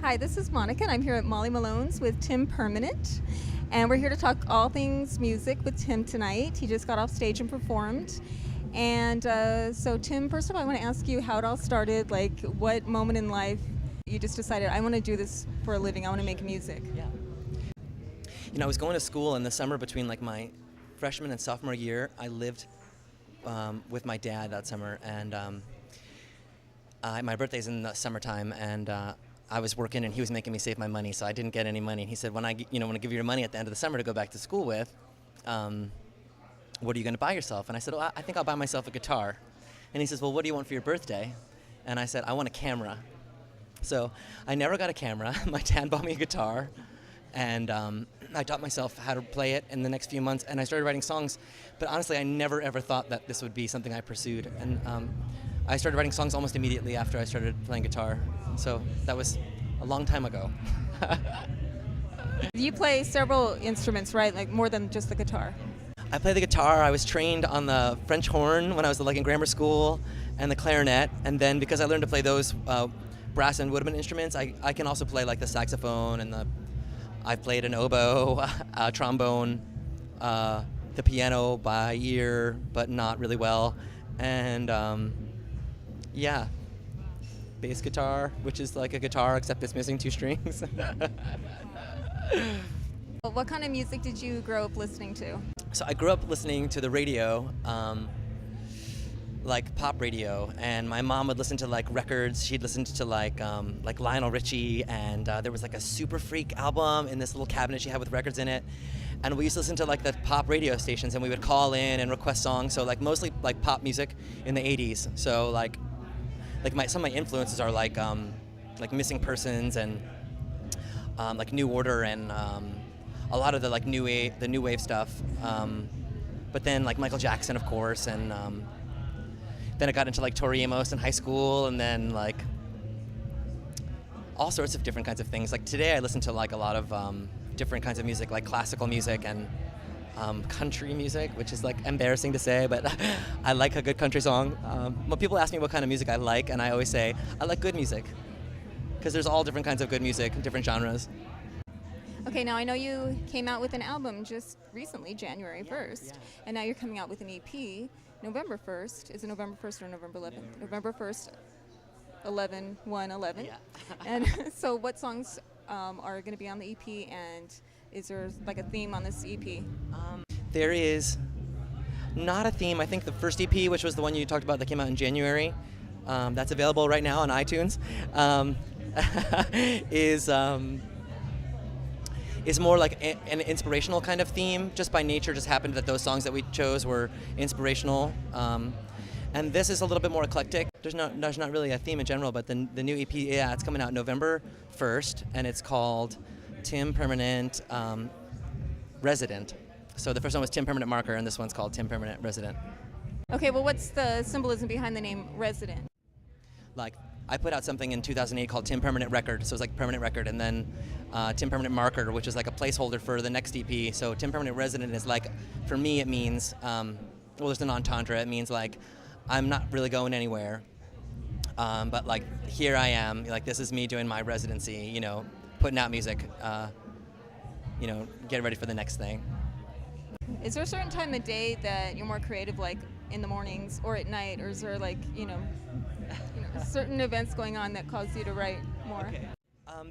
Hi, this is Monica, and I'm here at Molly Malone's with TimPermanent, and we're here to talk all things music with Tim tonight. He just got off stage and performed. And so Tim, first of all, I want to ask you how it all started, like what moment in life you just decided, I want to do this for a living, I want to make music. Yeah. You know, I was going to school in the summer between like my freshman and sophomore year. I lived with my dad that summer, and my birthday's in the summertime, and I was working and he was making me save my money, so I didn't get any money. And he said, when I give you your money at the end of the summer to go back to school with, what are you going to buy yourself? And I said, I think I'll buy myself a guitar. And he says, well, what do you want for your birthday? And I said, I want a camera. So I never got a camera. My dad bought me a guitar, and I taught myself how to play it in the next few months, and I started writing songs. But honestly, I never ever thought that this would be something I pursued. And I started writing songs almost immediately after I started playing guitar. So that was a long time ago. You play several instruments, right? Like more than just the guitar. I play the guitar. I was trained on the French horn when I was like in grammar school, and the clarinet. And then because I learned to play those brass and woodwind instruments, I can also play like the saxophone, and I've played an oboe, trombone, the piano by ear, but not really well. And yeah, bass guitar, which is like a guitar except it's missing 2 strings. What kind of music did you grow up listening to? So I grew up listening to the radio, like pop radio, and my mom would listen to like records. She'd listen to like Lionel Richie, and there was like a Super Freak album in this little cabinet she had with records in it. And we used to listen to like the pop radio stations, and we would call in and request songs. So like mostly like pop music in the 80s. So like some of my influences are like Missing Persons and like New Order and a lot of the like new wave stuff. But then like Michael Jackson, of course, and then I got into like Tori Amos in high school, and then like all sorts of different kinds of things. Like today I listen to like a lot of different kinds of music, like classical music and country music, which is like embarrassing to say, but I like a good country song. When people ask me what kind of music I like, and I always say I like good music, because there's all different kinds of good music, different genres. Okay, now I know you came out with an album just recently, January 1st, Yeah. and now you're coming out with an EP November 1st. Is it November 1st or November 11th? November 1st, 11/1/11. Yeah. And so what songs are going to be on the EP, and is there like a theme on this EP? There is not a theme. I think the first EP, which was the one you talked about that came out in January, that's available right now on iTunes, is more like an inspirational kind of theme. Just by nature, just happened that those songs that we chose were inspirational. And this is a little bit more eclectic. There's not really a theme in general, but the new EP, yeah, it's coming out November 1st, and it's called TimPermanent Resident. So the first one was TimPermanent Marker, and this one's called TimPermanent Resident. Okay, well, what's the symbolism behind the name Resident? Like, I put out something in 2008 called TimPermanent Record, so it's like permanent record, and then TimPermanent Marker, which is like a placeholder for the next EP. So TimPermanent Resident is like, for me it means, well, there's an entendre. It means like, I'm not really going anywhere, but like, here I am, like this is me doing my residency, you know, putting out music, you know, getting ready for the next thing. Is there a certain time of day that you're more creative, like in the mornings or at night, or is there like, certain events going on that cause you to write more? Okay.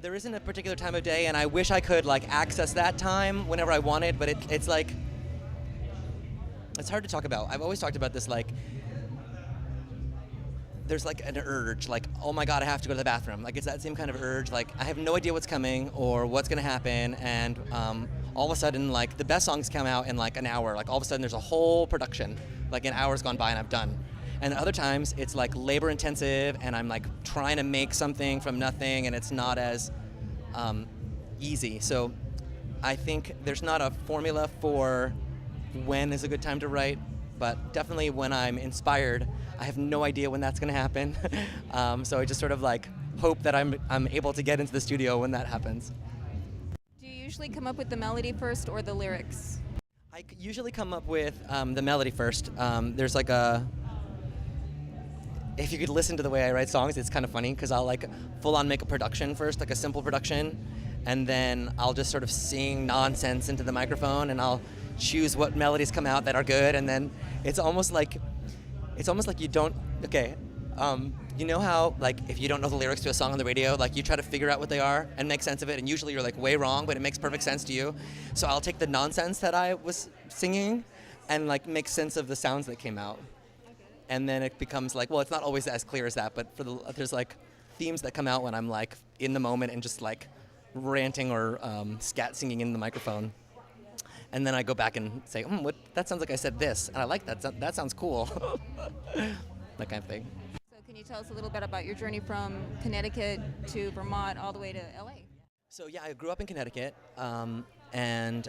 There isn't a particular time of day, and I wish I could like access that time whenever I wanted, but it's like, it's hard to talk about. I've always talked about this, like, there's like an urge, like, oh my God, I have to go to the bathroom. Like, it's that same kind of urge, like, I have no idea what's coming or what's gonna happen, and all of a sudden, like, the best songs come out in like an hour. Like, all of a sudden there's a whole production, like an hour's gone by and I'm done. And other times it's like labor intensive, and I'm like trying to make something from nothing, and it's not as easy. So I think there's not a formula for when is a good time to write, but definitely when I'm inspired, I have no idea when that's gonna happen. So I just sort of like hope that I'm able to get into the studio when that happens. Do you usually come up with the melody first or the lyrics? I usually come up with the melody first. There's like if you could listen to the way I write songs, it's kind of funny because I'll like full on make a production first, like a simple production, and then I'll just sort of sing nonsense into the microphone, and I'll choose what melodies come out that are good, and then it's almost like you don't. Okay, you know how like if you don't know the lyrics to a song on the radio, like you try to figure out what they are and make sense of it, and usually you're like way wrong, but it makes perfect sense to you. So I'll take the nonsense that I was singing and like make sense of the sounds that came out. And then it becomes like, well, it's not always as clear as that, but there's like themes that come out when I'm like in the moment and just like ranting or scat singing in the microphone. And then I go back and say, that sounds like I said this, and I like that. That sounds cool. That kind of thing. So can you tell us a little bit about your journey from Connecticut to Vermont all the way to LA? So yeah, I grew up in Connecticut, and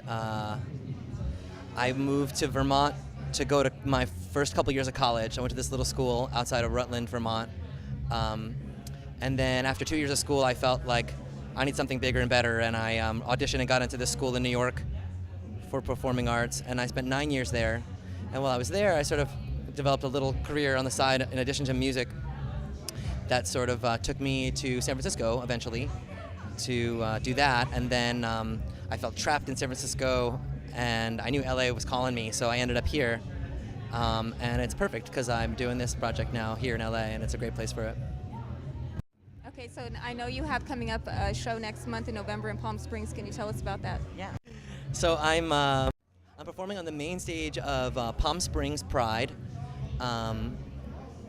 I moved to Vermont to go to my first couple years of college. I went to this little school outside of Rutland, Vermont. And then after 2 years of school, I felt like I need something bigger and better, and I auditioned and got into this school in New York for performing arts, and I spent 9 years there. And while I was there, I sort of developed a little career on the side in addition to music that sort of took me to San Francisco eventually to do that. And then I felt trapped in San Francisco, and I knew LA was calling me, so I ended up here. And it's perfect because I'm doing this project now here in LA, and it's a great place for it. Okay, so I know you have coming up a show next month in November in Palm Springs. Can you tell us about that? Yeah. So I'm performing on the main stage of Palm Springs Pride,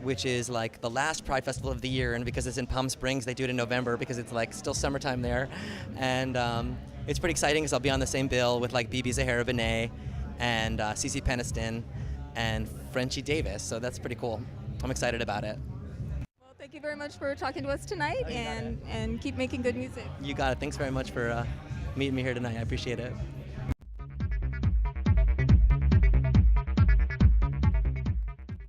which is like the last Pride Festival of the year, and because it's in Palm Springs, they do it in November because it's like still summertime there, and it's pretty exciting because I'll be on the same bill with like BB Zahara-Benet and CeCe Peniston and Frenchie Davis, so that's pretty cool. I'm excited about it. Well, thank you very much for talking to us tonight, and keep making good music. You got it. Thanks very much for meeting me here tonight. I appreciate it.